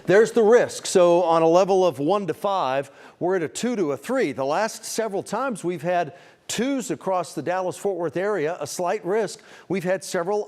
There's the risk. So on a level of 1 to 5, we're at a 2 to a 3. The last several times we've had 2s across the Dallas-Fort Worth area, a slight risk. We've had several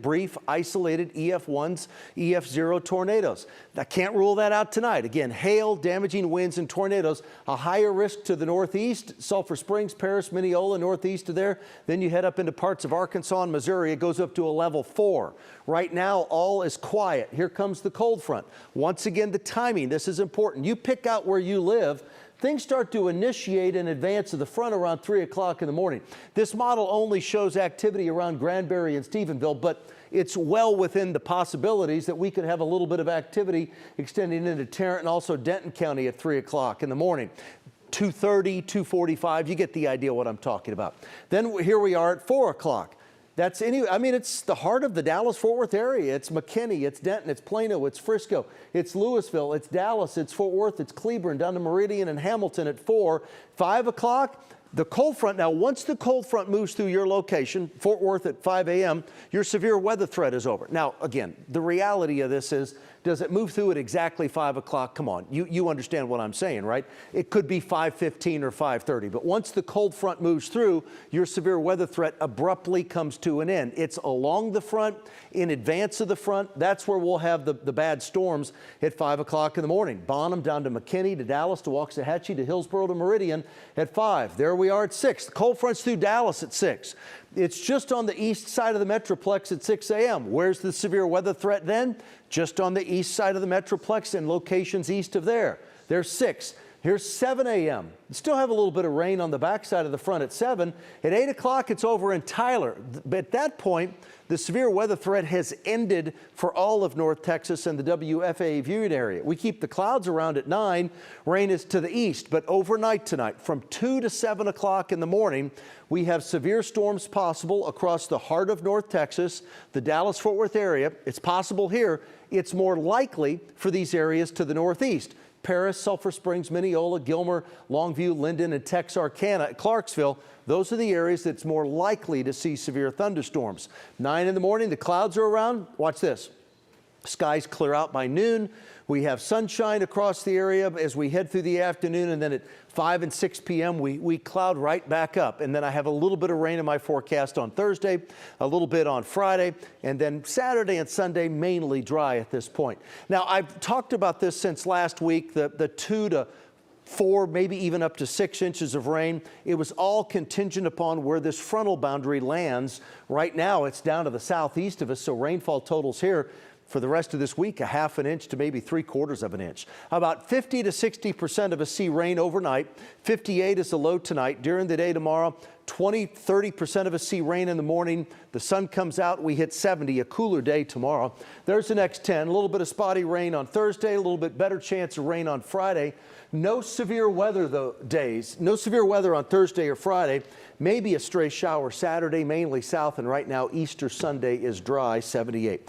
brief isolated EF1s, EF0 tornadoes. I can't rule that out tonight. Again, hail, damaging winds, and tornadoes, a higher risk to the northeast, Sulphur Springs, Paris, Mineola, northeast of there. Then you head up into parts of Arkansas and Missouri. It goes up to a level 4. Right now, all is quiet. Here comes the cold front. Once again, the timing. This is important. You pick out where you live. Things start to initiate in advance of the front around 3 o'clock in the morning. This model only shows activity around Granbury and Stephenville, but it's well within the possibilities that we could have a little bit of activity extending into Tarrant and also Denton County at 3 o'clock in the morning. 2:30, 2:45, you get the idea what I'm talking about. Then here we are at 4 o'clock. It's the heart of the Dallas-Fort Worth area. It's McKinney, it's Denton, it's Plano, it's Frisco, it's Louisville, it's Dallas, it's Fort Worth, it's Cleburne, down to Meridian and Hamilton at 4. 5 o'clock, the cold front. Now, once the cold front moves through your location, Fort Worth at 5 a.m., your severe weather threat is over. Now, again, the reality of this is, does it move through at exactly 5 o'clock? Come on, you understand what I'm saying, right? It could be 5:15 or 5:30, but once the cold front moves through, your severe weather threat abruptly comes to an end. It's along the front, in advance of the front. That's where we'll have the bad storms at 5 o'clock in the morning. Bonham down to McKinney, to Dallas, to Waxahachie, to Hillsboro, to Meridian at 5. There we are at 6. The cold front's through Dallas at 6. It's just on the east side of the Metroplex at 6 a.m. Where's the severe weather threat then? Just on the east side of the Metroplex and locations east of there. There's 6. Here's 7 a.m. Still have a little bit of rain on the backside of the front at 7. At 8 o'clock, it's over in Tyler. But at that point, the severe weather threat has ended for all of North Texas and the WFA viewing area. We keep the clouds around at 9. Rain is to the east, but overnight tonight, from 2 to 7 o'clock in the morning, we have severe storms possible across the heart of North Texas, the Dallas-Fort Worth area. It's possible here. It's more likely for these areas to the northeast. Paris, Sulphur Springs, Mineola, Gilmer, Longview, Linden, and Texarkana, Clarksville. Those are the areas that's more likely to see severe thunderstorms. 9 in the morning, the clouds are around. Watch this. Skies clear out by noon. We have sunshine across the area as we head through the afternoon, and then at 5 and 6 p.m. we cloud right back up. And then I have a little bit of rain in my forecast on Thursday, a little bit on Friday, and then Saturday and Sunday mainly dry at this point. Now, I've talked about this since last week, the 2 to 4, maybe even up to 6 inches of rain. It was all contingent upon where this frontal boundary lands. Right now, it's down to the southeast of us, so rainfall totals here for the rest of this week, a 1/2 inch to maybe 3/4 of an inch. About 50 to 60% of us see rain overnight. 58 is the low tonight. During the day tomorrow, 20–30% of us see rain in the morning. The sun comes out, we hit 70, a cooler day tomorrow. There's the next 10. A little bit of spotty rain on Thursday, a little bit better chance of rain on Friday. No severe weather no severe weather on Thursday or Friday. Maybe a stray shower Saturday, mainly south, and right now Easter Sunday is dry, 78.